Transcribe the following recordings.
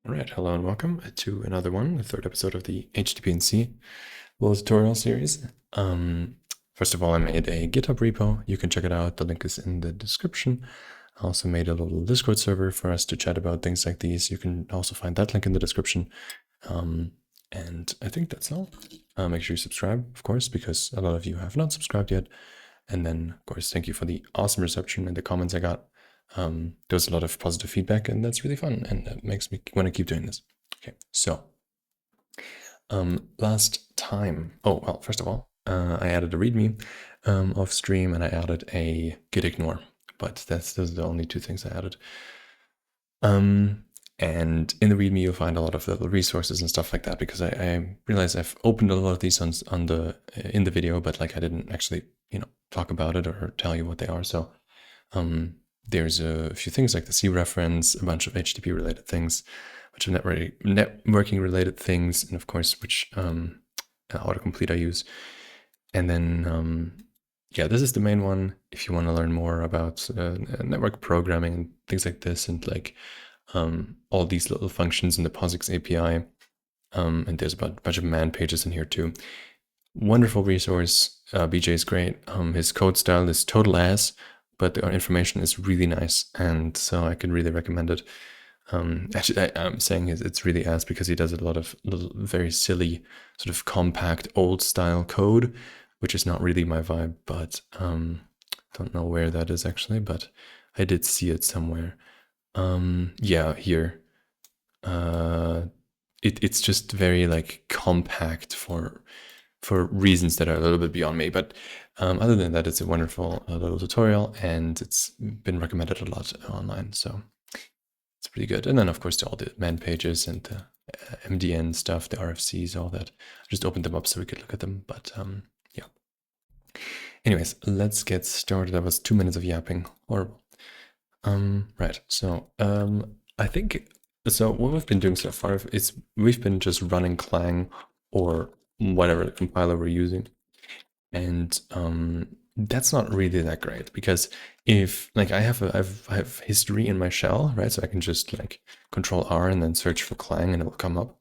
All right, hello and welcome to another one, the third episode of the HTTP&C little tutorial series. First of all, I made a GitHub repo. You can check it out. The link is in the description. I also made a little Discord server for us to chat about things like these. You can also find that link in the description. And I think that's all. Make sure you subscribe, of course, because a lot of you have not subscribed yet. And then, of course, thank you for the awesome reception and the comments I got. There was a lot of positive feedback, and that's really fun, and that makes me want to keep doing this. Okay, so last time, first of all, I added a README of stream, and I added a git ignore, but those are the only two things I added. And in the README, you'll find a lot of little resources and stuff like that, because I realized I've opened a lot of these in the video, but like I didn't actually, talk about it or tell you what they are. So there's a few things like the C reference, a bunch of HTTP related things, a bunch of networking related things, and of course, which autocomplete I use. And then, yeah, this is the main one. If you want to learn more about network programming and things like this, and like all these little functions in the POSIX API, and there's a bunch of man pages in here too. Wonderful resource. BJ is great. His code style is total ass, but the information is really nice, and so I can really recommend it. Actually, I'm saying it's really ass because he does a lot of little, very silly, sort of compact, old-style code, which is not really my vibe, but don't know where that is actually, but I did see it somewhere. Yeah, here. It's just very like compact for reasons that are a little bit beyond me. But other than that, it's a wonderful little tutorial, and it's been recommended a lot online, so it's pretty good. And then, of course, all the man pages and the MDN stuff, the RFCs, all that. I just opened them up so we could look at them, but yeah. Anyways, let's get started. That was 2 minutes of yapping. Horrible. Right, so I think, so what we've been doing so far is we've been just running Clang or whatever the compiler we're using. And that's not really that great, because if like I have history in my shell, right? So I can just like Control R and then search for Clang and it will come up.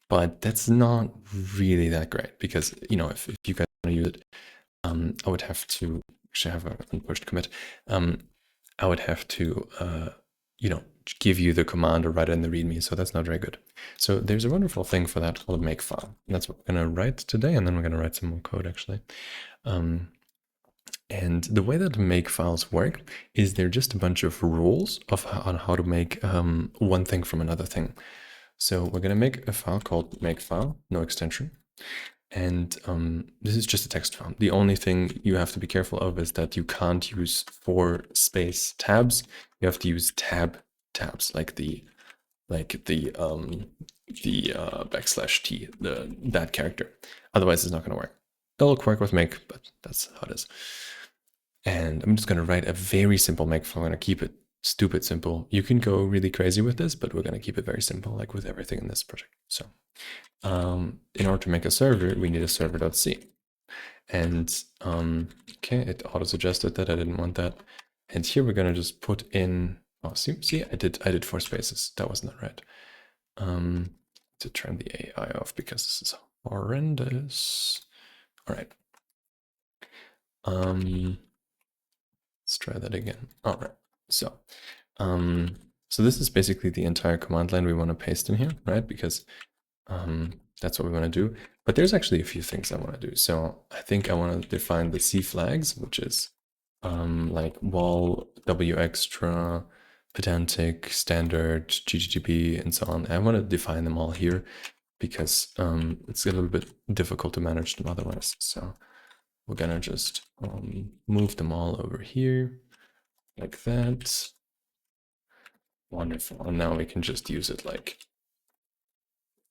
But that's not really that great, because if you guys want to use it, I would have to actually have an unpushed commit. I would have to give you the command or write it in the README, so that's not very good. So there's a wonderful thing for that called Makefile. And that's what we're going to write today, and then we're going to write some more code actually. And the way that Makefiles work is they're just a bunch of rules on how to make one thing from another thing. So we're going to make a file called Makefile, no extension. And this is just a text file. The only thing you have to be careful of is that you can't use 4 space tabs. You have to use tabs, like the \t, that character. Otherwise, it's not going to work. It'll work with make, but that's how it is. And I'm just going to write a very simple Makefile. I'm going to keep it stupid simple. You can go really crazy with this, but we're going to keep it very simple, like with everything in this project. So in order to make a server, we need a server.c. And okay, it auto-suggested that I didn't want that. And here we're going to just put in, oh, see, I did 4 spaces. That was not right. To turn the AI off because this is horrendous. All right. Let's try that again. All right. So, so this is basically the entire command line we want to paste in here, right? Because that's what we want to do. But there's actually a few things I want to do. So I think I want to define the C flags, which is like wall, W extra, pedantic, standard, GGGB, and so on. I want to define them all here because it's a little bit difficult to manage them otherwise. So we're gonna just move them all over here like that. Wonderful. And now we can just use it like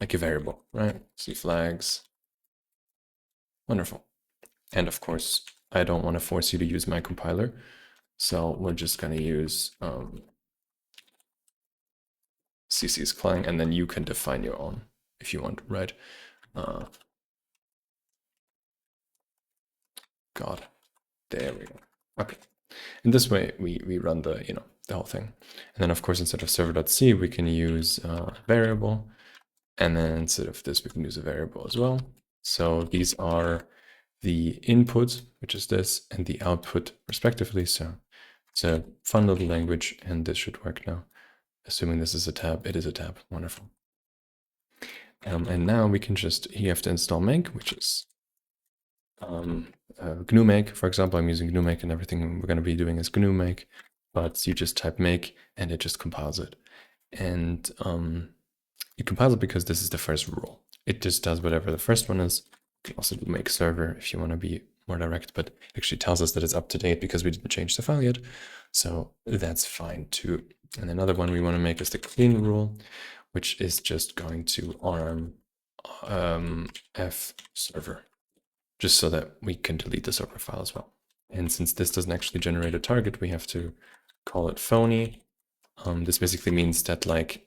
a variable, right? C flags. Wonderful. And of course, I don't want to force you to use my compiler. So we're just going to use cc's Clang, and then you can define your own if you want, right? God, there we go. Okay, In this way, we run the, the whole thing. And then of course, instead of server.c, we can use a variable. And then instead of this, we can use a variable as well. So these are the input, which is this, and the output respectively. So it's a fun little language, and this should work now. Assuming this is a tab, it is a tab. Wonderful. And now we can just, you have to install make, which is GNU make. For example, I'm using GNU make, and everything we're going to be doing is GNU make, but you just type make and it just compiles it. And it compiles it because this is the first rule. It just does whatever the first one is. You can also do make server if you want to be more direct, but it actually tells us that it's up to date because we didn't change the file yet. So that's fine too. And another one we want to make is the clean rule, which is just going to rm f server, just so that we can delete the server file as well. And since this doesn't actually generate a target, we have to call it phony. This basically means that okay,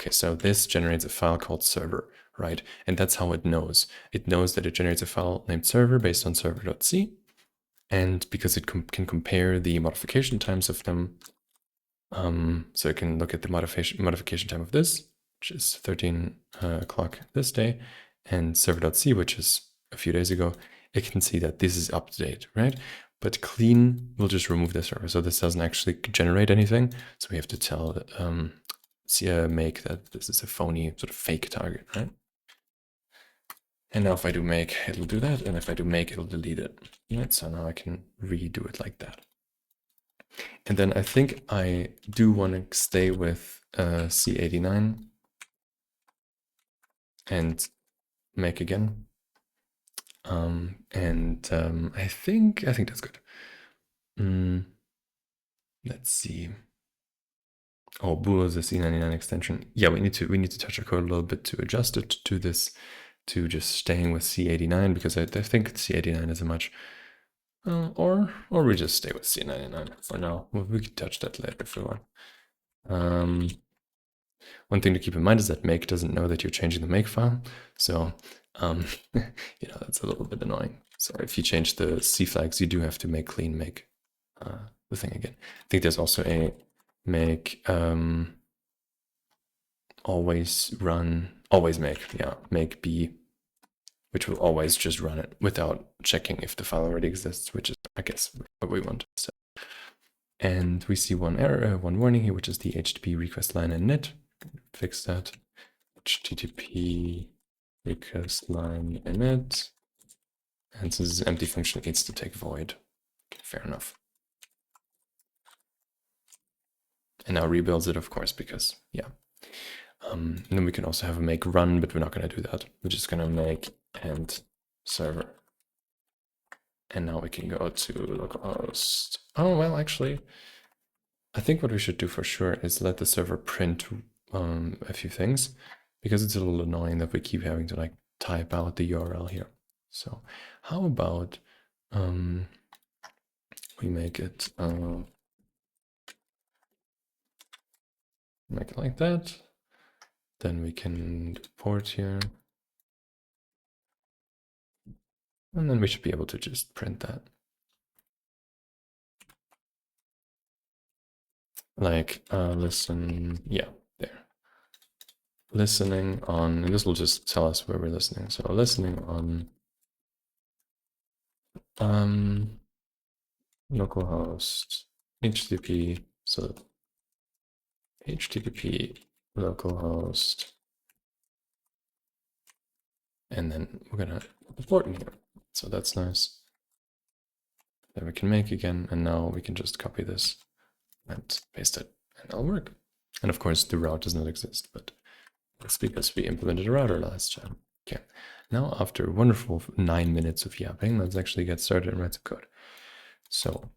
so this generates a file called server, right? And that's how it knows. It knows that it generates a file named server based on server.c. And because it can compare the modification times of them, so it can look at the modification time of this, which is 13 o'clock this day, and server.c, which is a few days ago, it can see that this is up to date, right? But clean will just remove the server. So this doesn't actually generate anything. So we have to tell make that this is a phony sort of fake target, right? And now if I do make, it'll do that. And if I do make, it'll delete it. Right? So now I can redo it like that. And then I think I do want to stay with C89 and make again. I think that's good. Let's see. Oh, bool is a C99 extension. Yeah, we need to touch our code a little bit to adjust it to this, to just staying with C89, because I think C89 is a much, or we just stay with C99 for now. We can touch that later if we want. One thing to keep in mind is that make doesn't know that you're changing the make file. So, that's a little bit annoying. So if you change the C flags, you do have to make clean make the thing again. I think there's also a make always make b, which will always just run it without checking if the file already exists, which is, I guess, what we want. So, and we see one error, one warning here, which is the HTTP request line init. Fix that. HTTP request line init. And since it's an empty function, it needs to take void. Okay, fair enough. And now rebuilds it, of course, because, yeah. And then we can also have a make run, but we're not going to do that. We're just going to make and server. And now we can go to localhost. Oh, well, actually, I think what we should do for sure is let the server print a few things, because it's a little annoying that we keep having to type out the URL here. So how about we make it like that. Then we can port here. And then we should be able to just print that. Listen, yeah, there. Listening on, and this will just tell us where we're listening. So listening on localhost HTTP, so HTTP localhost, and then we're gonna port in here. So that's nice. Then we can make again, and now we can just copy this and paste it, and it'll work. And of course, the route does not exist, but that's because we implemented a router last time. Okay, now after a wonderful 9 minutes of yapping, let's actually get started and write some code. So,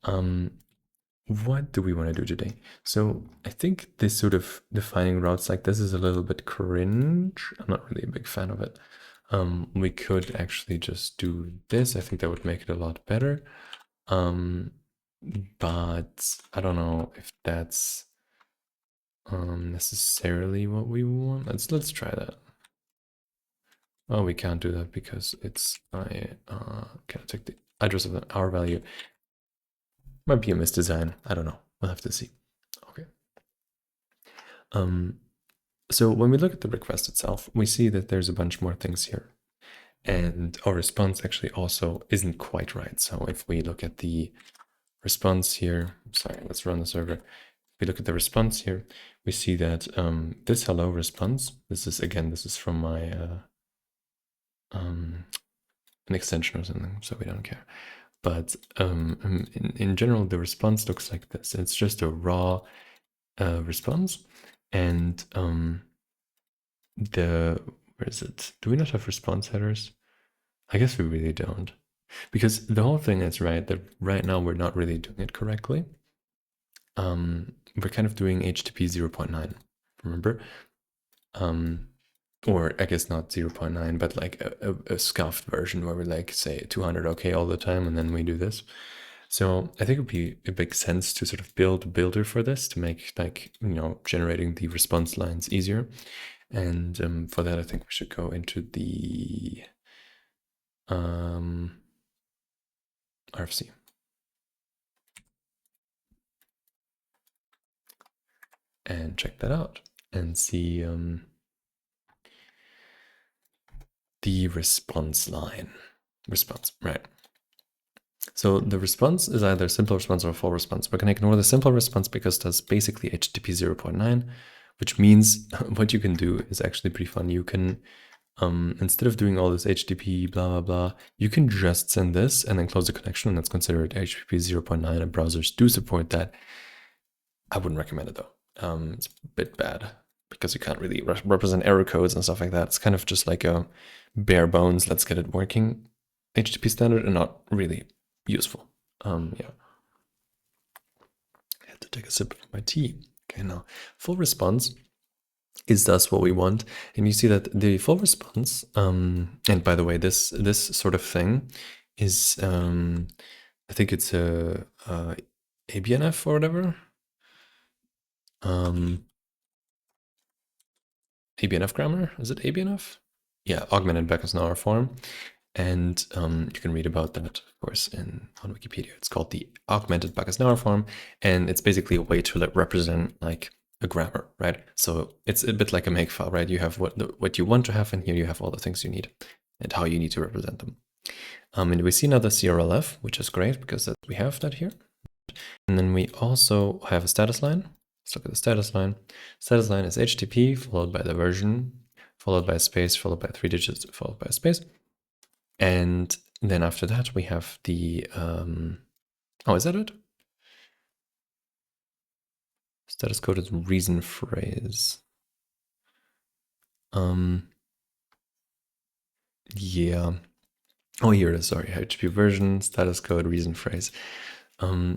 what do we want to do today? So I think this sort of defining routes like this is a little bit cringe. I'm not really a big fan of it. We could actually just do this. I think that would make it a lot better. But I don't know if that's necessarily what we want. Let's try that. Oh, we can't do that because it's I can take the address of our value. Might be a misdesign. I don't know. We'll have to see. Okay. So when we look at the request itself, we see that there's a bunch more things here. And our response actually also isn't quite right. So if we look at the response here, sorry, let's run the server. If we look at the response here, we see that this hello response, this is from my an extension or something, so we don't care. But in general, the response looks like this. It's just a raw response, and where is it? Do we not have response headers? I guess we really don't, because the whole thing is right that right now we're not really doing it correctly. We're kind of doing HTTP 0.9, remember? Or I guess not 0.9, but like a scuffed version where we like say 200 OK all the time, and then we do this. So I think it would be a big sense to sort of build a builder for this to make like, generating the response lines easier. And for that, I think we should go into the RFC. And check that out and see the response line. Response, right. So the response is either a simple response or a full response. We're going to ignore the simple response because that's basically HTTP 0.9, which means what you can do is actually pretty fun. You can, instead of doing all this HTTP blah, blah, blah, you can just send this and then close the connection, and that's considered HTTP 0.9, and browsers do support that. I wouldn't recommend it though. It's a bit bad because you can't really represent error codes and stuff like that. It's kind of just like a bare bones, let's get it working HTTP standard, and not really useful. Yeah. I had to take a sip of my tea. Okay, now full response is thus what we want, and you see that the full response. And by the way, this sort of thing is, I think it's a ABNF or whatever. ABNF grammar, is it ABNF? Yeah, augmented Bacchus-Naur form. And you can read about that, of course, on Wikipedia. It's called the augmented Bacchus-Naur form, and it's basically a way to represent like a grammar, right? So it's a bit like a Makefile, right? You have what you want to have, and here you have all the things you need and how you need to represent them. And we see now the CRLF, which is great because we have that here. And then we also have a status line. Let's look at the status line. Status line is HTTP followed by the version, followed by a space, followed by 3 digits, followed by a space. And then after that, we have the, oh, is that it? Status code is reason phrase. Yeah. Oh, here it is, sorry, HTTP version, status code, reason phrase. So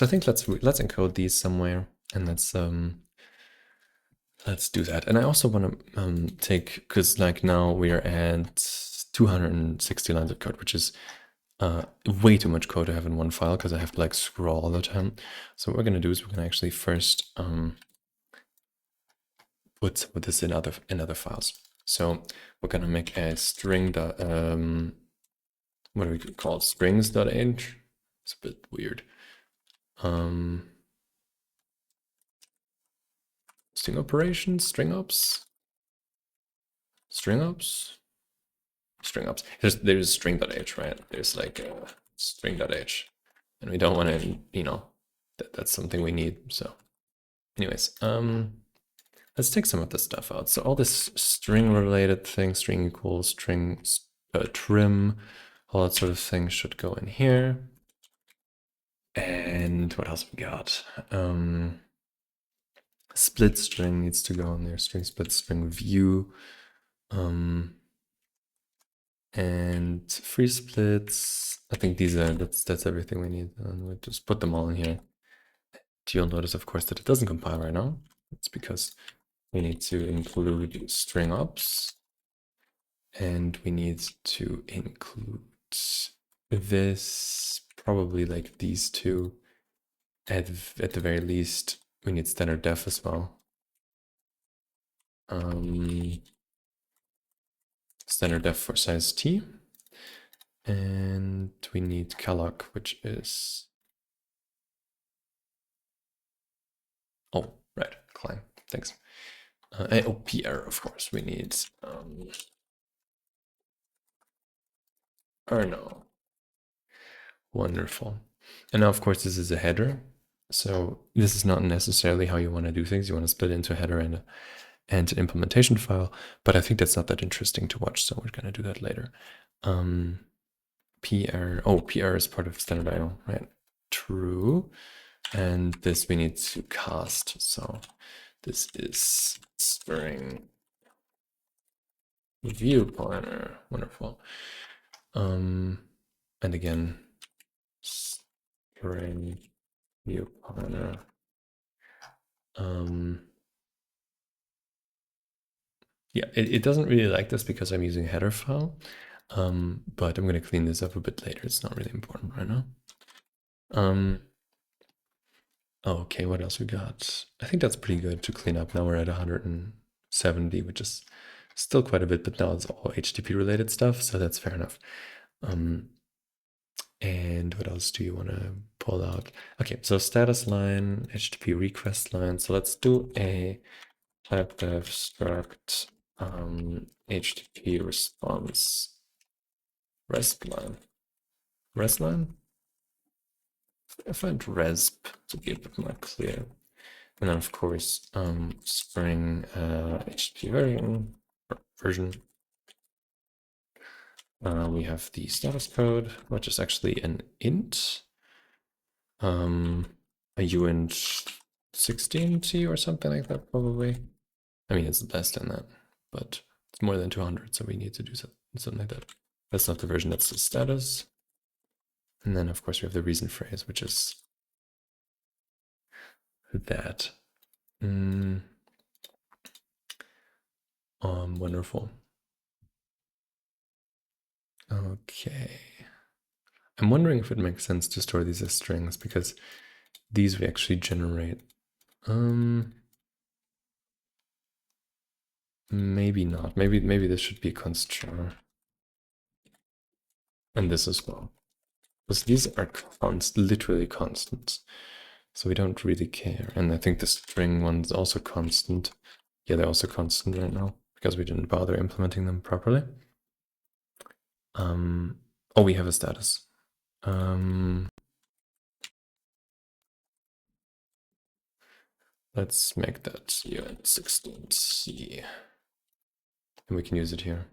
I think let's encode these somewhere, and let's do that. And I also want to take, because like now we are at 260 lines of code, which is way too much code to have in one file because I have to like scroll all the time. So what we're gonna do is we're gonna actually first put this in other files. So we're gonna make a string dot what do we call it? Strings.h. It's a bit weird. String operations, string ops. There's string.h, right? There's like string.h, and we don't want to, that's something we need. So anyways, let's take some of this stuff out. So all this string related thing, string equals string trim, all that sort of thing should go in here. And what else we got? Split string needs to go in there. String split string view. And free splits. I think that's everything we need. And we'll just put them all in here. You'll notice, of course, that it doesn't compile right now. It's because we need to include string ops, and we need to include this, probably like these two. At the very least, we need standard def as well. Standard def for size t. And we need calloc, which is Oh, right, climb. Thanks. Oh, PR, of course. We need or no. Wonderful. And now, of course, this is a header. So this is not necessarily how you want to do things. You want to split into a header and an implementation file. But I think that's not that interesting to watch. So we're going to do that later. PR. Oh, PR is part of standard IO, right? True. And this we need to cast. So this is string view pointer. Wonderful. And again, string view pointer. Yeah, it doesn't really like this because I'm using a header file, but I'm going to clean this up a bit later. It's not really important right now. Okay, what else we got? I think that's pretty good to clean up. Now we're at 170, which is still quite a bit, but now it's all HTTP related stuff, so that's fair enough. And what else do you want to pull out? Okay, so status line, HTTP request line. So let's do a type dev struct HTTP response RESP line. RESP line? I find RESP to be a bit more clear. And then of course, string HTTP version. We have the status code, which is actually an int, a uint 16t or something like that, probably. I mean, it's less than that, but it's more than 200, so we need to do something like that. That's not the version, that's the status. And then, of course, we have the reason phrase, which is that. Wonderful. Okay. I'm wondering if it makes sense to store these as strings, because these we actually generate. Maybe not. Maybe this should be a const char. And this as well. Because these are literally constants. So we don't really care. And I think the string one's also constant. Yeah, they're also constant right now because we didn't bother implementing them properly. Oh, we have a status. Let's make that uint 16c. And we can use it here.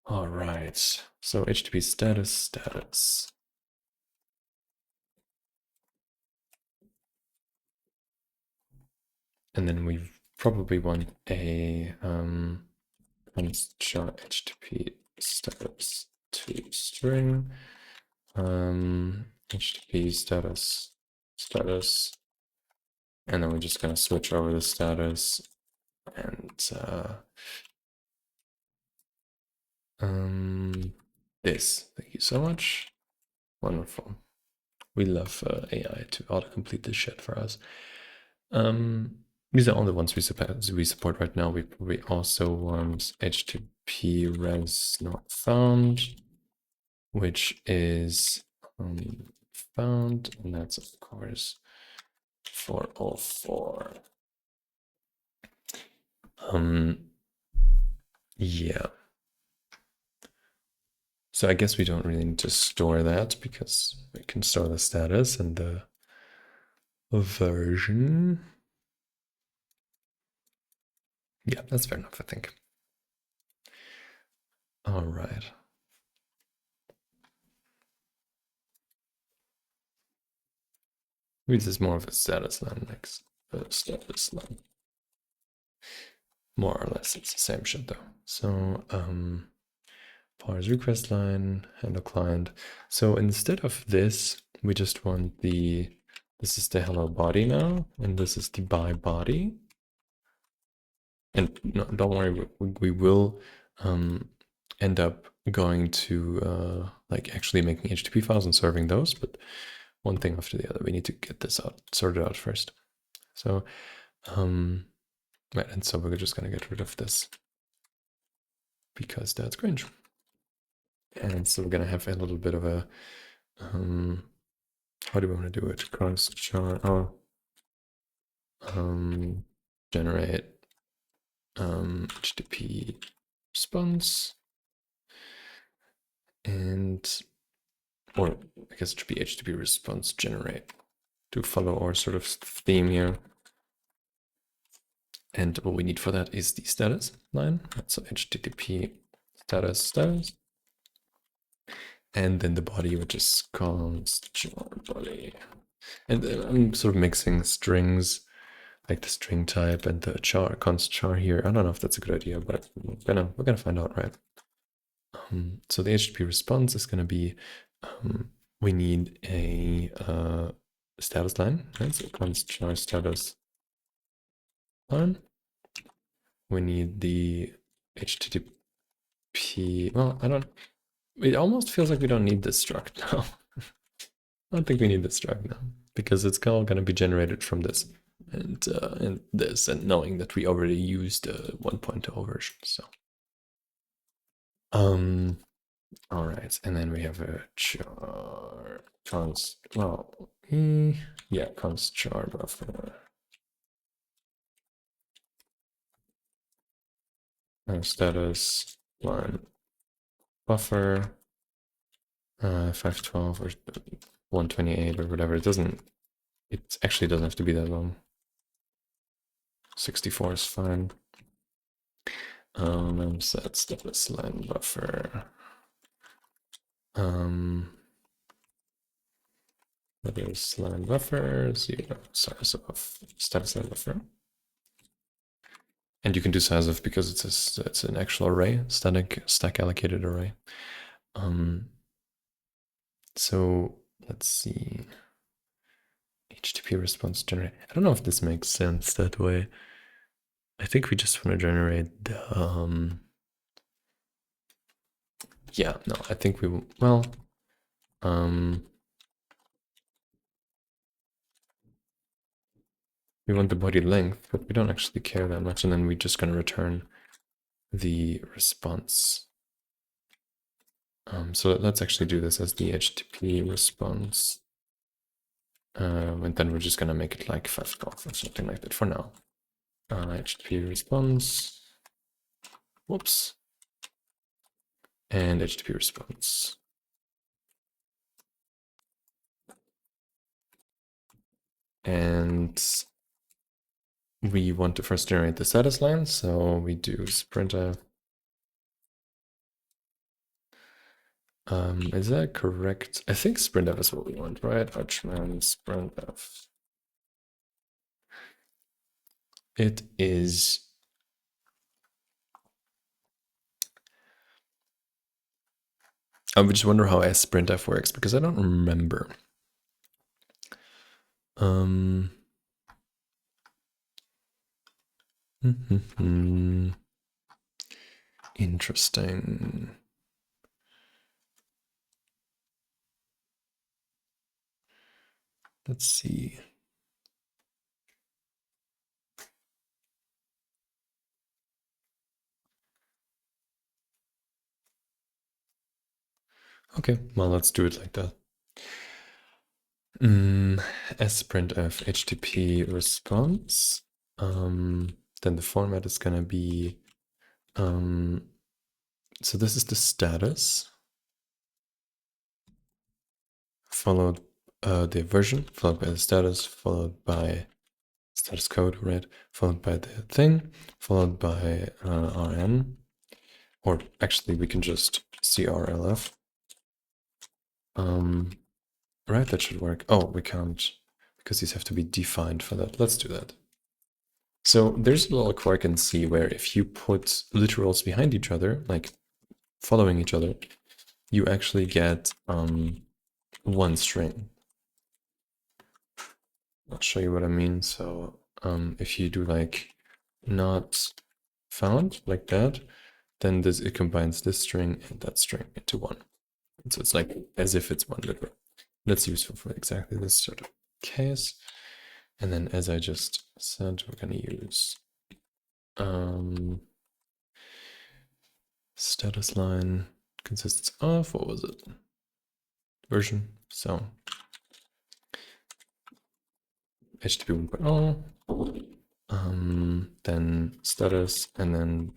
All right. So HTTP status. And then we probably want a const char HTTP status to string. HTTP status. And then we're just going to switch over the status and this. Thank you so much. Wonderful. We love AI to autocomplete this shit for us. These are all the ones we support right now. We probably also want HTTP res not found, which is found, and that's of course 404. Yeah. So I guess we don't really need to store that because we can store the status and the version. Yeah, that's fair enough, I think. All right. Maybe this is more of a status line next. Status line. More or less, it's the same shit though. So parse request line, handle client. So instead of this, we just want this is the hello body now, and this is the bye body. And no, don't worry, we will end up going to like actually making HTTP files and serving those, but one thing after the other, we need to get this sorted out first. So right, and so we're just gonna get rid of this because that's cringe. And so we're gonna have a little bit of a how do we want to do it? Const char. Oh, generate HTTP response, and, or I guess it should be HTTP response generate to follow our sort of theme here. And what we need for that is the status line. So HTTP status, and then the body, which is const char body. And I'm sort of mixing strings, like the string type and the char, const char here. I don't know if that's a good idea, but we're gonna find out, right? So the HTTP response is gonna be, we need a status line, right? So const char status line. We need the HTTP, well, it almost feels like we don't need this struct now. I don't think we need this struct now, because it's all going to be generated from this and this, and knowing that we already used 1.0 version. So, all right, and then we have a char const. Well, yeah, const char buffer. Status line buffer 512 or 128 or whatever. It actually doesn't have to be that long. 64 is fine. Set status line buffer. That is line buffer 0 size of status line buffer. And you can do size of because it's an actual array, stack allocated array. So let's see. HTTP response generate. I don't know if this makes sense that way. I think we just want to generate the yeah, no, I think we will, well, we want the body length, but we don't actually care that much, and then we're just going to return the response. So let's actually do this as the HTTP response. And then we're just going to make it like 512 or something like that for now. HTTP response. Whoops. And HTTP response. And we want to first generate the status line, so we do sprintf. Is that correct? I think sprintf is what we want, right? ArchLinux sprintf. It is. I would just wonder how sprintf works because I don't remember. Interesting. Let's see. Okay, well, let's do it like that. Sprintf HTTP response. Then the format is gonna be so this is the status followed the version followed by the status followed by status code, right? Followed by the thing followed by rn, or actually we can just crlf. Right, that should work. Oh, we can't because these have to be defined for that. Let's do that. So there's a little quirk in C where if you put literals behind each other, like following each other, you actually get one string. I'll show you what I mean. So if you do like not found like that, then it combines this string and that string into one. And so it's like as if it's one literal. That's useful for exactly this sort of case. And then as I just said, we're going to use status line consists of, what was it? Version. So HTTP 1.0, then status, and then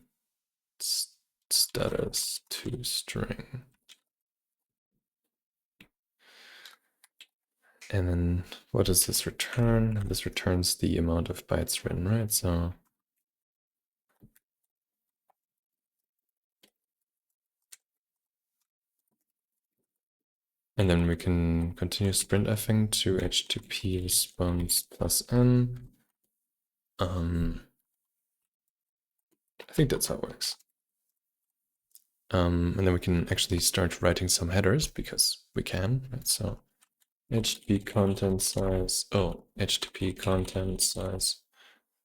status to string. And then what does this return? This returns the amount of bytes written, right? So and then we can continue sprintfing to HTTP response plus n. I think that's how it works. And then we can actually start writing some headers because we can, right? So HTTP content size, HTTP content size,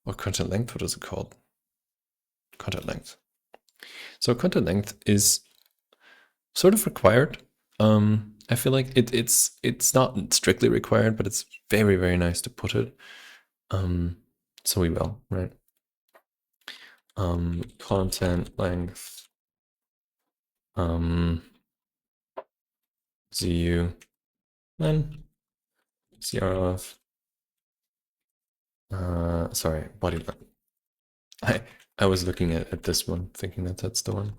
or content length, what is it called? Content length. So content length is sort of required. I feel like it's not strictly required, but it's very, very nice to put it. So we will, right? Content length, ZU, then CRF, sorry, body length. I was looking at this one, thinking that that's the one.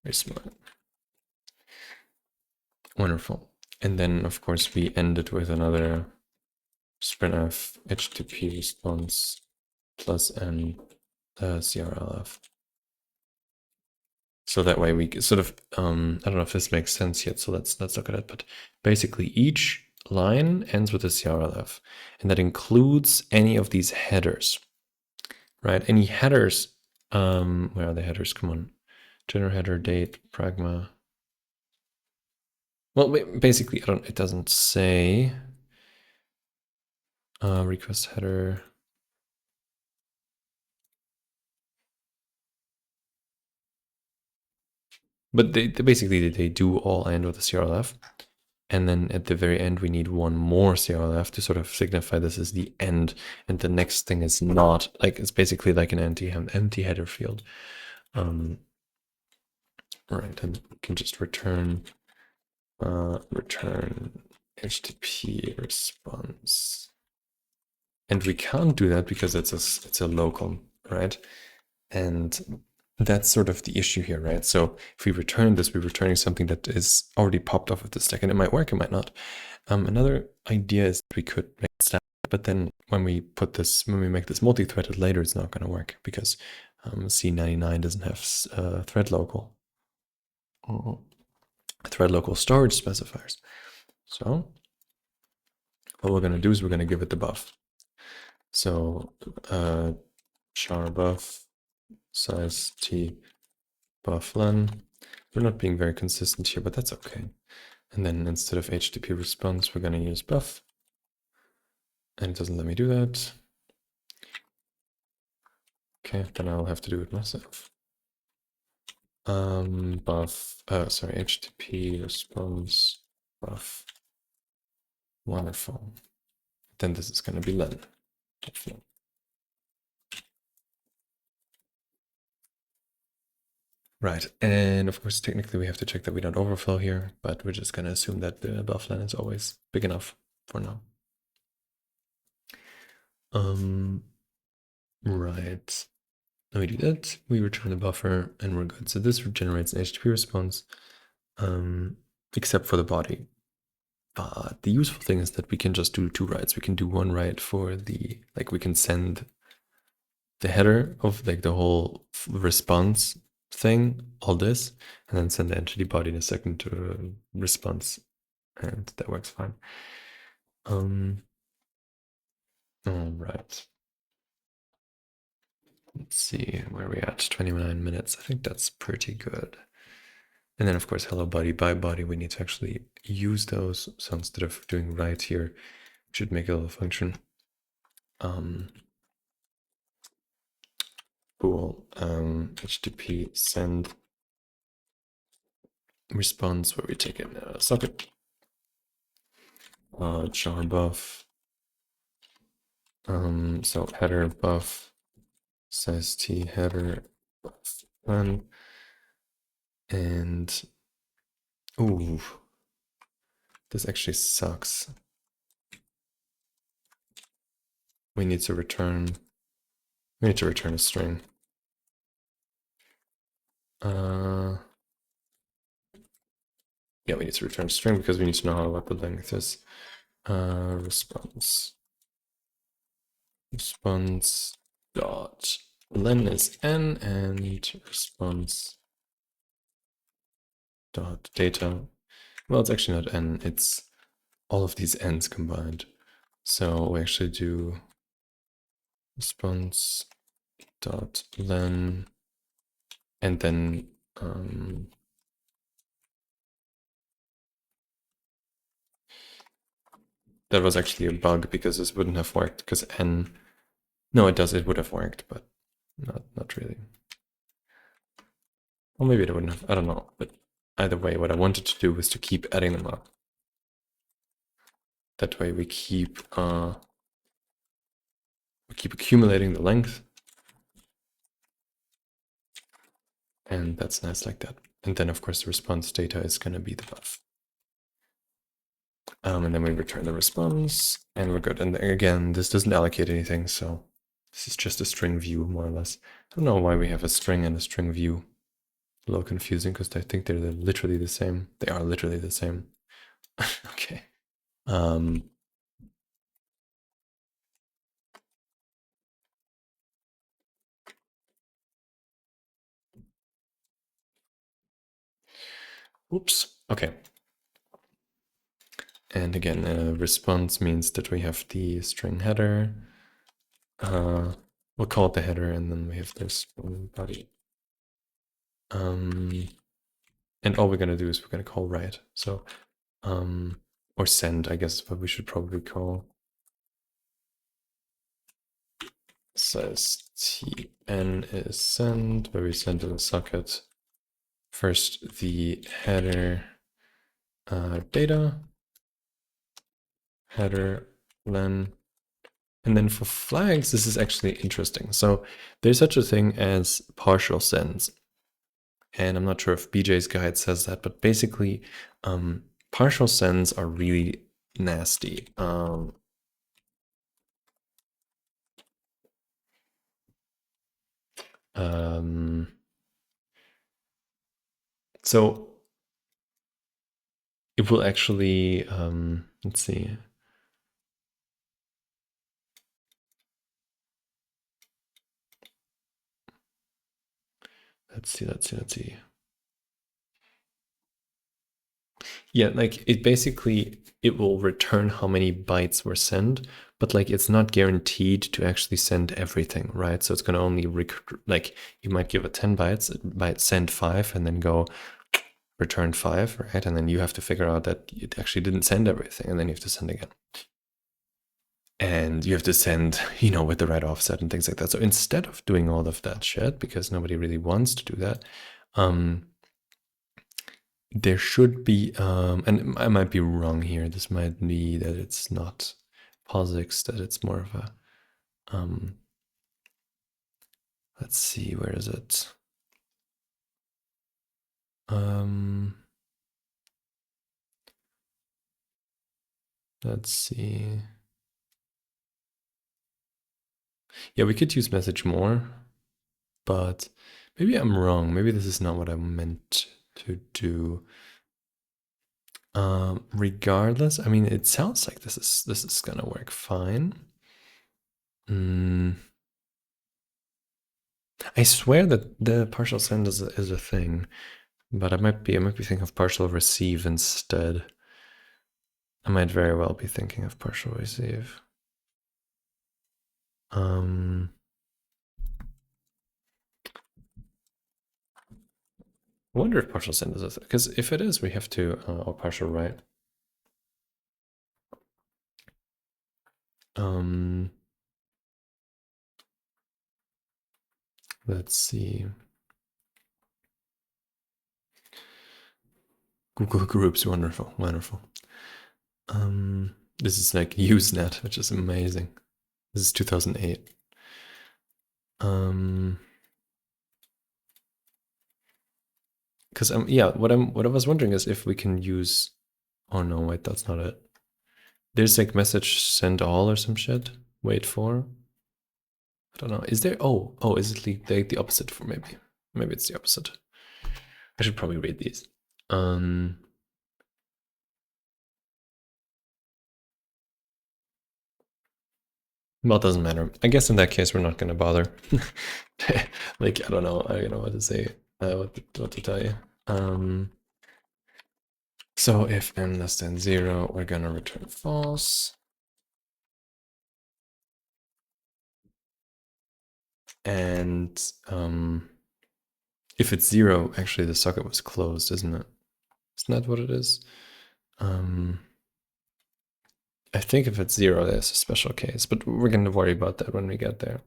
Very smart. Wonderful. And then, of course, we ended with another sprintf HTTP response plus n CRLF. So that way we sort of, I don't know if this makes sense yet, so let's look at it. But basically each line ends with a CRLF, and that includes any of these headers, right? Any headers, where are the headers? Come on. General header, date, pragma. Well, basically, it doesn't say request header. But they basically they do all end with a CRLF. And then at the very end, we need one more CRLF to sort of signify this is the end. And the next thing is not, like, it's basically like an empty header field. Right, and we can just return HTTP response. And we can't do that because it's a local, right? And that's sort of the issue here, right? So if we return this, we're returning something that is already popped off of the stack, and it might work, it might not. Another idea is we could make it static, but then when we make this multi-threaded later, it's not going to work because C99 doesn't have thread local storage specifiers. So what we're going to do is we're going to give it the buff. So char buff size t buff len. We're not being very consistent here, but that's okay. And then instead of HTTP response, we're going to use buff. And it doesn't let me do that. Okay, then I'll have to do it myself. Buff, HTTP response buff. Wonderful. Then this is going to be len. Right, and of course, technically we have to check that we don't overflow here, but we're just going to assume that the buff len is always big enough for now. Right. Now we do that, we return the buffer, and we're good. So this generates an HTTP response, except for the body. But the useful thing is that we can just do two writes. We can do one write for the, like, we can send the header of like the whole response thing, all this, and then send the entity body in a second to response, and that works fine. All right. Let's see where we're at. 29 minutes. I think that's pretty good. And then, of course, hello body, bye body. We need to actually use those. So instead of doing write here, we should make a little function. Cool. HTTP send response where we take in a socket. Jar buff. So header buff size t header buff one. And ooh, this actually sucks. we need to return a string. Yeah, we need to return a string because we need to know what the length is. Response dot len is n, and response dot data. Well, it's actually not n, it's all of these n's combined. So we actually do response dot len, and then that was actually a bug because this wouldn't have worked because n. No, it does. It would have worked, but not really. Or maybe it wouldn't have. I don't know. But either way, what I wanted to do was to keep adding them up. That way, we keep accumulating the length, and that's nice like that. And then, of course, the response data is going to be the buff. And then we return the response, and we're good. And again, this doesn't allocate anything, so this is just a string view, more or less. I don't know why we have a string and a string view. A little confusing because I think they're literally the same. They are literally the same. Okay. Oops. Okay. And again, response means that we have the string header. We'll call it the header, and then we have this body. And all we're gonna do is we're gonna call write. So, or send, I guess, is what we should probably call. Says tn is send, where we send to the socket first the header data, header len. And then for flags, this is actually interesting. So there's such a thing as partial sends. And I'm not sure if BJ's guide says that, but basically partial sends are really nasty. So it will actually, let's see. Let's see. Yeah, like it basically, it will return how many bytes were sent, but like it's not guaranteed to actually send everything, right? So it's going to only, like you might give it 10 bytes, it might send 5 and then go return 5, right? And then you have to figure out that it actually didn't send everything, and then you have to send again. And you have to send, you know, with the right offset and things like that. So instead of doing all of that shit, because nobody really wants to do that, there should be, and I might be wrong here. This might be that it's not POSIX, that it's more of a, let's see, where is it? Let's see. Yeah, we could use message more, but maybe I'm wrong. Maybe this is not what I meant to do. Regardless, I mean, it sounds like this is gonna work fine. I swear that the partial send is a thing, but I might be thinking of partial receive instead. I might very well be thinking of partial receive. I wonder if partial send is a thing, because if it is, we have to, or partial write. Let's see. Google Groups, wonderful, wonderful. This is like Usenet, which is amazing. This is 2008. Because yeah, what I was wondering is if we can use. Oh no, wait, that's not it. There's like message send all or some shit. Wait for. don't know. Is there? Oh, is it the opposite for maybe? Maybe it's the opposite. I should probably read these. Well, it doesn't matter. I guess in that case, we're not going to bother. Like, I don't know. I don't know what to say. What to tell you. So if n less than 0, we're going to return false. And if it's 0, actually the socket was closed, isn't it? Isn't that what it is? I think if it's 0, there's a special case, but we're going to worry about that when we get there.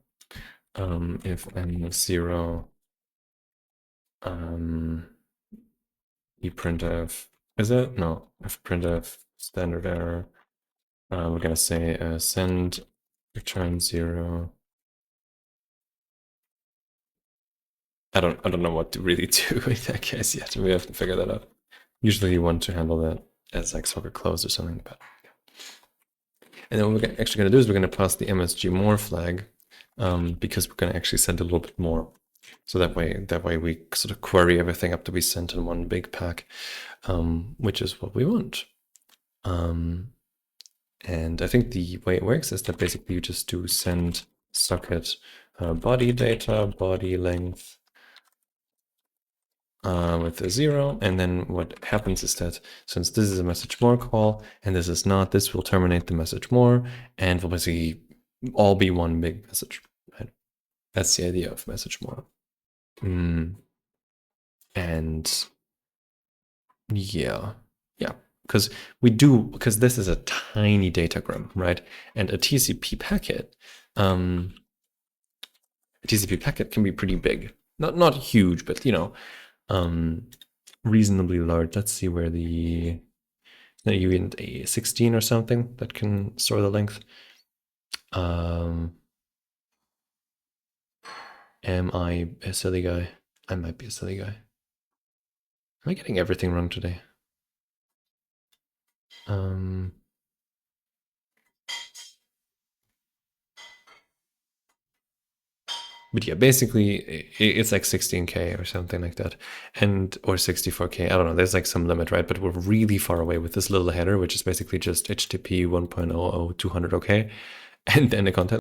If n is 0, eprintf, is it? No, if printf standard error, we're going to say send return 0. I don't know what to really do in that case yet. We have to figure that out. Usually you want to handle that as like socket closed or something, but and then what we're actually going to do is we're going to pass the MSG more flag because we're going to actually send a little bit more. So that way we sort of query everything up to be sent in one big pack, which is what we want. And I think the way it works is that basically you just do send socket body data, body length with a 0, and then what happens is that since this is a message more call and this is not, this will terminate the message more and will basically all be one big message. Right? That's the idea of message more. And yeah, because this is a tiny datagram, right? And a TCP packet, can be pretty big. Not huge, but reasonably large. Let's see where you need a 16 or something that can store the length. Am I a silly guy? I might be a silly guy. Am I getting everything wrong today? But yeah, basically it's like 16K or something like that, or 64K. I don't know. There's like some limit, right? But we're really far away with this little header, which is basically just HTTP 1.00 200 OK, and then the content.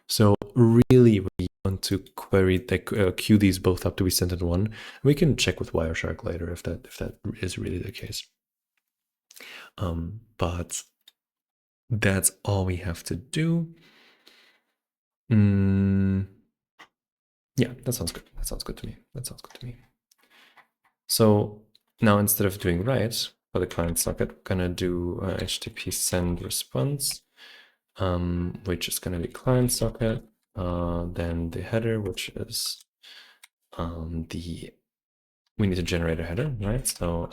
So really, we want to query queue these both up to be sent in one. We can check with Wireshark later if that is really the case. But that's all we have to do. Yeah, that sounds good. That sounds good to me. So now instead of doing write for the client socket, we're gonna do HTTP send response, which is gonna be client socket, then the header, which is we need to generate a header, right? So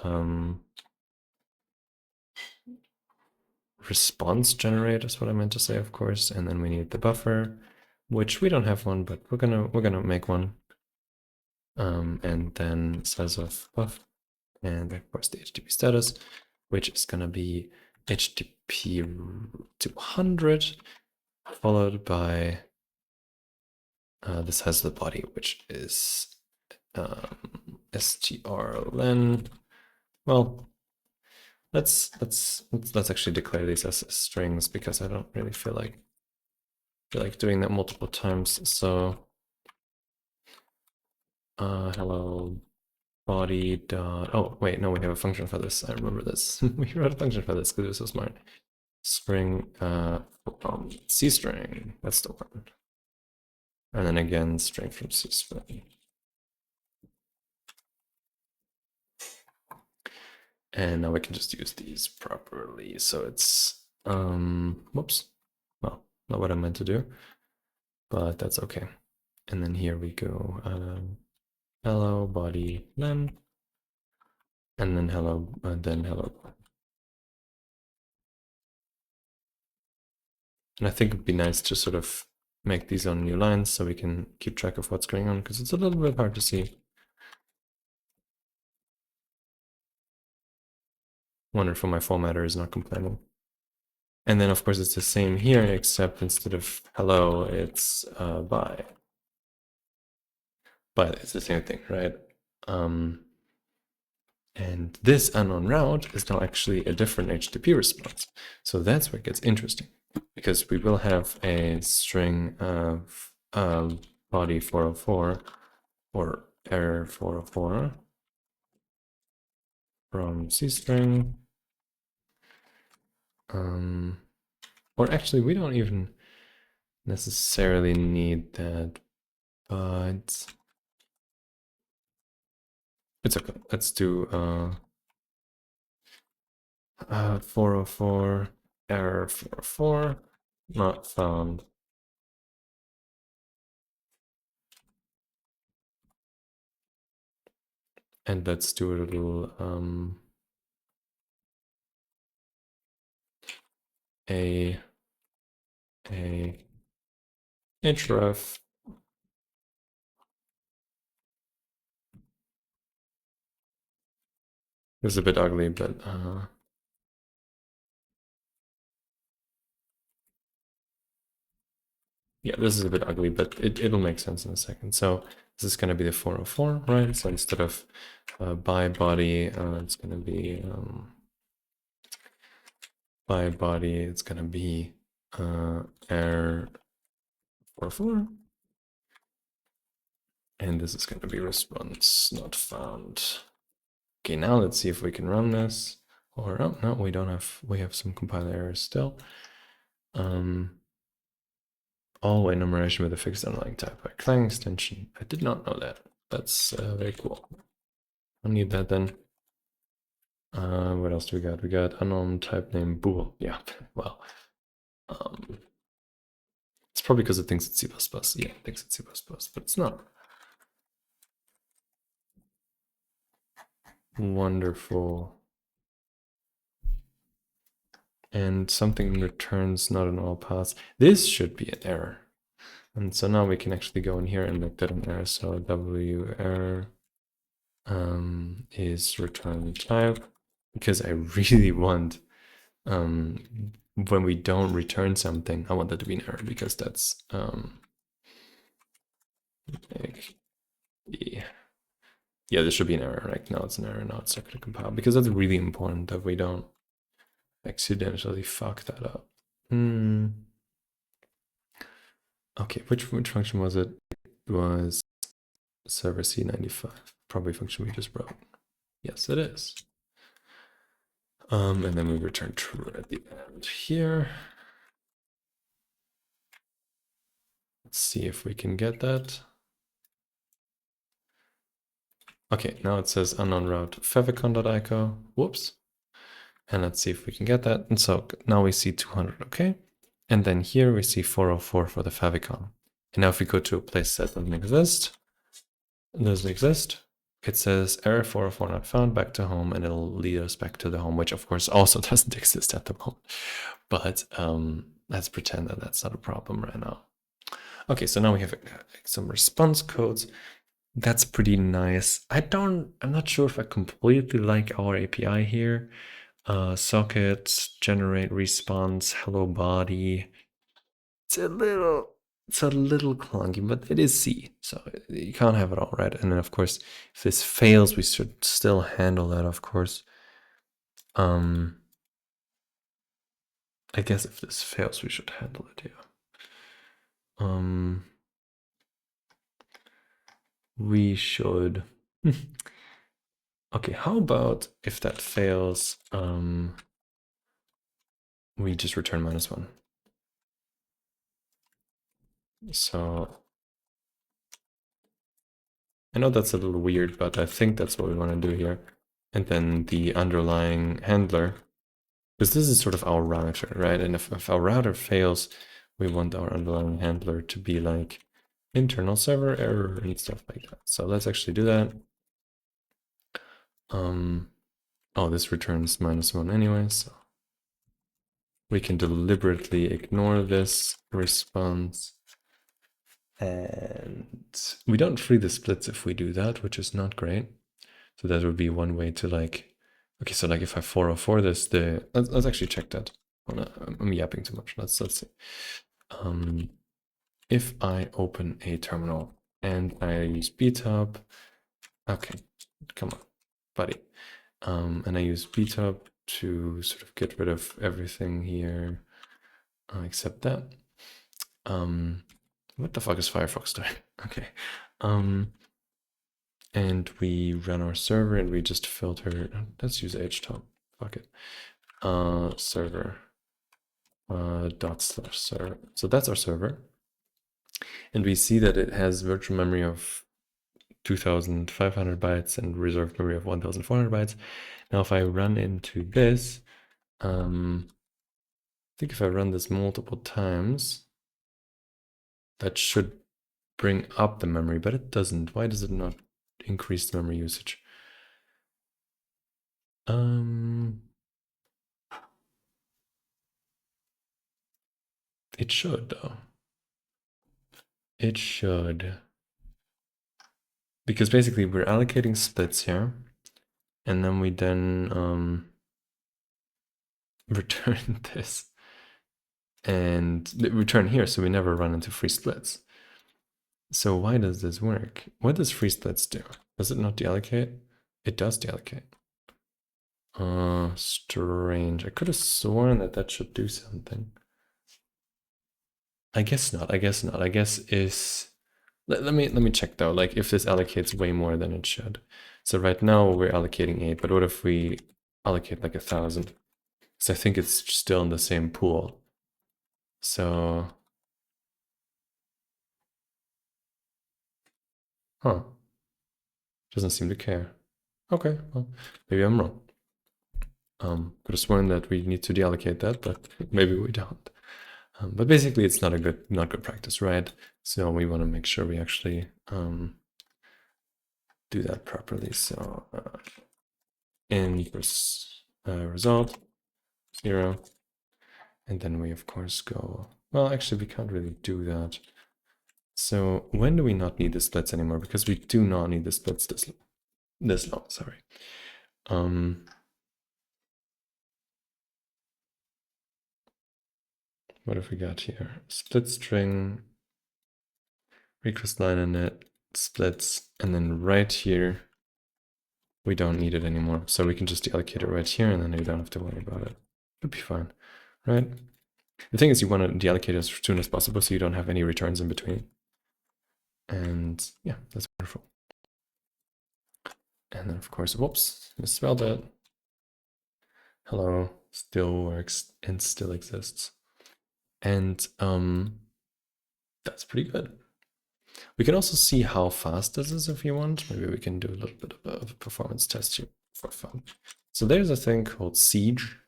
response generate is what I meant to say, of course, and then we need the buffer, which we don't have one, but we're gonna make one. And then size of buff, and of course the HTTP status, which is gonna be HTTP 200, followed by the size of the body, which is strlen. Well, let's actually declare these as strings because I don't really feel like doing that multiple times. So hello body dot, oh wait, no, we have a function for this. I remember this. We wrote a function for this because it was so smart. String C string, that's the one. And then again, string from C string. And now we can just use these properly. So it's whoops. Well, not what I meant to do, but that's okay. And then here we go. Hello body len, and then hello, hello. And I think it'd be nice to sort of make these on new lines so we can keep track of what's going on, because it's a little bit hard to see. Wonder if my formatter is not complaining. And then of course it's the same here, except instead of hello, it's bye. But it's the same thing, right? And this unknown route is now actually a different HTTP response. So that's where it gets interesting, because we will have a string of body 404 or error 404 from C string. Or actually, we don't even necessarily need that, but it's okay. Let's do 404 error 404 not found. And let's do a little a href This is a bit ugly, but yeah, this is a bit ugly, but it'll make sense in a second. So this is going to be the 404, right? So instead of by body, it's going to be by body, it's going to be error 404. And this is going to be response not found. Okay, now let's see if we can run this. Or oh, no, we don't have, we have some compiler errors still. All enumeration with a fixed underlying type by Clang extension. I did not know that. That's very cool. I'll need that then. What else do we got? We got unknown type name bool. Yeah, well, it's probably because it thinks it's C++. Yeah, it thinks it's C++, but it's not. Wonderful. And something returns not in all paths. This should be an error. And so now we can actually go in here and make that an error. So w error is return type, because I really want when we don't return something, I want that to be an error, because that's like, yeah, this should be an error. Right now it's an error. Now it's not going to compile, because that's really important that we don't accidentally fuck that up. Okay, which function was it? It was server C95, probably function we just wrote. Yes, it is. And then we return true at the end here. Let's see if we can get that. Okay, now it says unknown route favicon.ico. Whoops. And let's see if we can get that. And so now we see 200, okay? And then here we see 404 for the favicon. And now if we go to a place that doesn't exist, it says error 404 not found, back to home, and it'll lead us back to the home, which of course also doesn't exist at the moment. But let's pretend that that's not a problem right now. Okay, so now we have some response codes. That's pretty nice. I'm not sure if I completely like our API here. Socket, generate response, hello body. It's a little clunky, but it is C, so you can't have it all, right? And then of course, if this fails, we should still handle that, of course. I guess if this fails, we should handle it, yeah. We should. Okay, how about if that fails, we just return -1. So I know that's a little weird, but I think that's what we want to do here. And then the underlying handler, because this is sort of our router, right? And if our router fails, we want our underlying handler to be like internal server error and stuff like that. So let's actually do that. Oh, this returns -1 anyway, so we can deliberately ignore this response. And we don't free the splits if we do that, which is not great. So that would be one way to like, okay, so like if I 404 this, let's actually check that. Oh, no, I'm yapping too much. Let's see. If I open a terminal and I use btub, okay, come on, buddy. And I use btub to sort of get rid of everything here except that. What the fuck is Firefox doing? Okay. And we run our server and we just filter. Let's use htop. Fuck it. Server /server. So that's our server. And we see that it has virtual memory of 2,500 bytes and reserved memory of 1,400 bytes. Now, if I run into this, I think if I run this multiple times, that should bring up the memory, but it doesn't. Why does it not increase the memory usage? It should, though. It should. Because basically we're allocating splits here, and then we then return this and return here, so we never run into free splits. So why does this work? What does free splits do? Does it not deallocate? It does deallocate. Strange. I could have sworn that that should do something. I guess not. I guess not. I guess is. Let me check though. Like if this allocates way more than it should. So right now we're allocating 8, but what if we allocate like 1,000? So I think it's still in the same pool. So, huh? Doesn't seem to care. Okay, well, maybe I'm wrong. Could have sworn that we need to deallocate that, but maybe we don't. But basically, it's not good practice, right? So we want to make sure we actually do that properly. So in result 0, and then we of course go. Well, actually, we can't really do that. So when do we not need the splits anymore? Because we do not need the splits this long. Sorry. What have we got here? Split string, request line init, splits, and then right here, we don't need it anymore. So we can just deallocate it right here, and then we don't have to worry about it. It'll be fine, right? The thing is you want to deallocate as soon as possible so you don't have any returns in between. And yeah, that's wonderful. And then of course, whoops, misspelled it. Hello, still works and still exists. And that's pretty good. We can also see how fast this is if you want. Maybe we can do a little bit of a performance test here for fun. So there's a thing called Siege,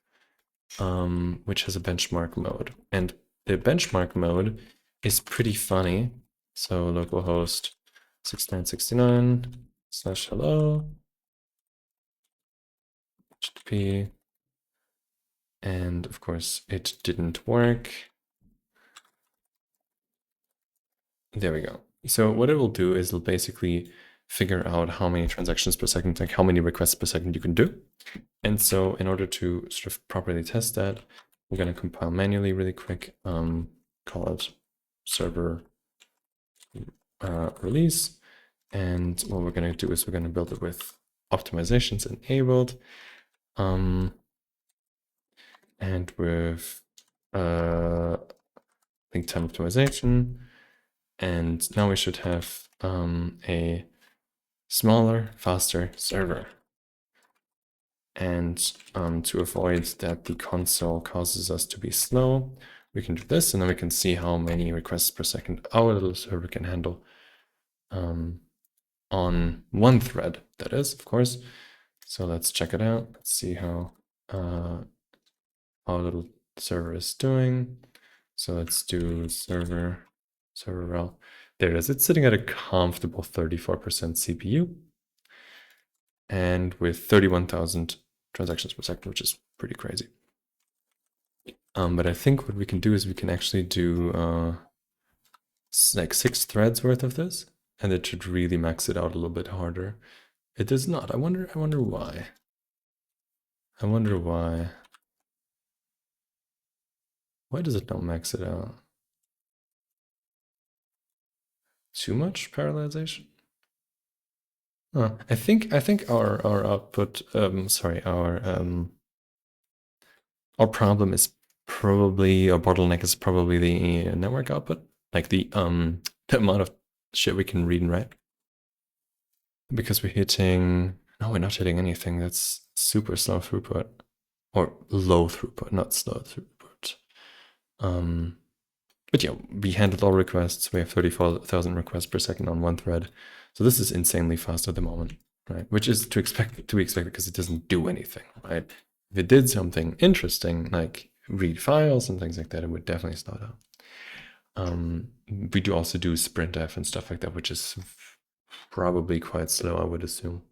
which has a benchmark mode. And the benchmark mode is pretty funny. So localhost 6969/hello HTTP. And of course it didn't work. There we go. So what it will do is it'll basically figure out how many transactions per second, like how many requests per second you can do. And so in order to sort of properly test that, we're going to compile manually really quick, call it server release. And what we're going to do is we're going to build it with optimizations enabled, and with link time optimization. And now we should have a smaller, faster server. And to avoid that the console causes us to be slow, we can do this, and then we can see how many requests per second our little server can handle on one thread, that is, of course. So let's check it out. Let's see how our little server is doing. So let's do server rel. There it is. It's sitting at a comfortable 34% CPU and with 31,000 transactions per second, which is pretty crazy. But I think what we can do is we can actually do like 6 threads worth of this, and it should really max it out a little bit harder. It does not. I wonder why. I wonder why. Why does it not max it out? Too much parallelization? I think our output, sorry, our problem is probably, our bottleneck is probably the network output, like the amount of shit we can read and write. Because we're hitting, no, we're not hitting anything. That's super slow throughput, or low throughput, not slow throughput. But yeah, we handled all requests. We have 34,000 requests per second on one thread. So this is insanely fast at the moment, right? Which is to be expected because it doesn't do anything, right? If it did something interesting, like read files and things like that, it would definitely slow down. We do also do sprintf and stuff like that, which is probably quite slow, I would assume.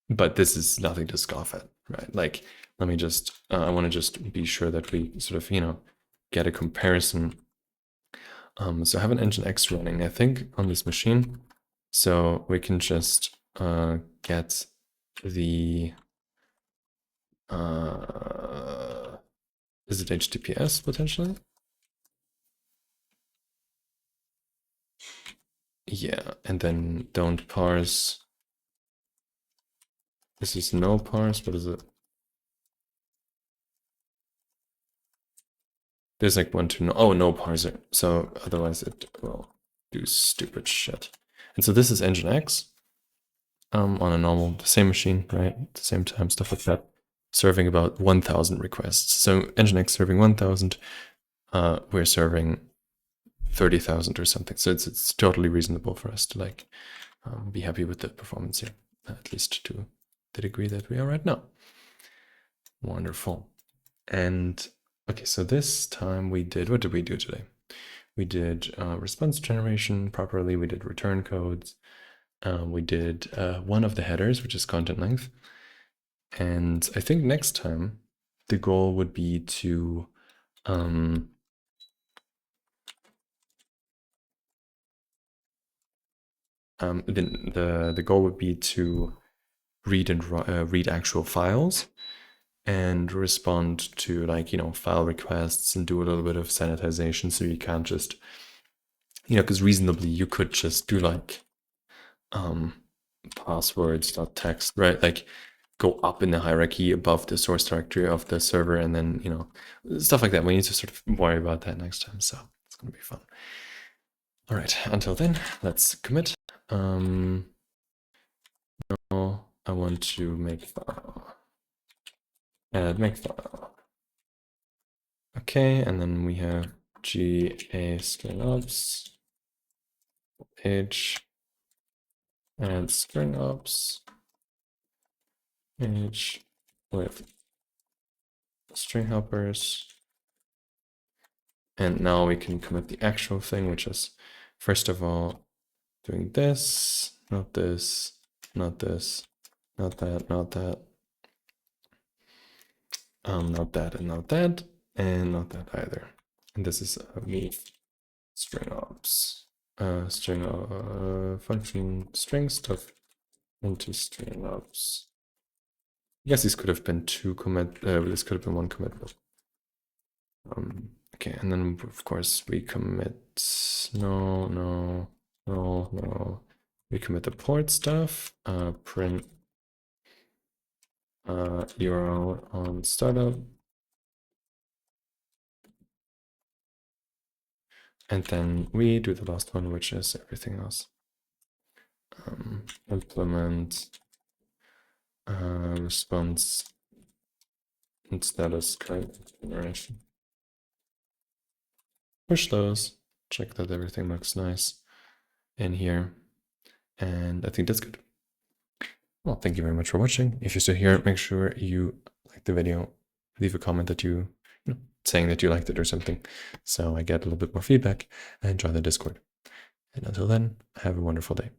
But this is nothing to scoff at, right? Like, let me just, I want to just be sure that we sort of, get a comparison. So I have an Nginx running, I think, on this machine. So we can just get the, is it HTTPS potentially? Yeah, and then don't parse. This is no parse, what is it? There's like one to no, oh, no parser. So otherwise it will do stupid shit. And so this is Nginx on a normal, the same machine, right? At the same time, stuff like that, serving about 1,000 requests. So Nginx serving 1,000, we're serving 30,000 or something. So it's totally reasonable for us to like be happy with the performance here, at least to the degree that we are right now. Wonderful. And okay, so this time we did, what did we do today? We did response generation properly. We did return codes. We did one of the headers, which is content length. And I think next time the goal would be to the goal would be to read and read actual files and respond to like file requests and do a little bit of sanitization, so you can't just because reasonably you could just do like passwords.txt, right? Like go up in the hierarchy above the source directory of the server, and then stuff like that. We need to sort of worry about that next time, so it's gonna be fun. All right, until then, let's commit. Now I want to make file. Add Makefile. Okay, and then we have GA string ops, page, add string ops, page with string helpers. And now we can commit the actual thing, which is first of all doing this, not this, not this, not that, not that, not that, and not that, and not that either. And this is me string ops, function string stuff into string ops. I guess these could have been two commit. This could have been one commit. But, okay, and then of course we commit. No. We commit the port stuff. Print URL on startup. And then we do the last one, which is everything else. Implement response and status code generation. Push those, check that everything looks nice in here. And I think that's good. Well, thank you very much for watching. If you're still here, make sure you like the video, leave a comment that you know, saying that you liked it or something, so I get a little bit more feedback, and join the Discord. And until then, have a wonderful day.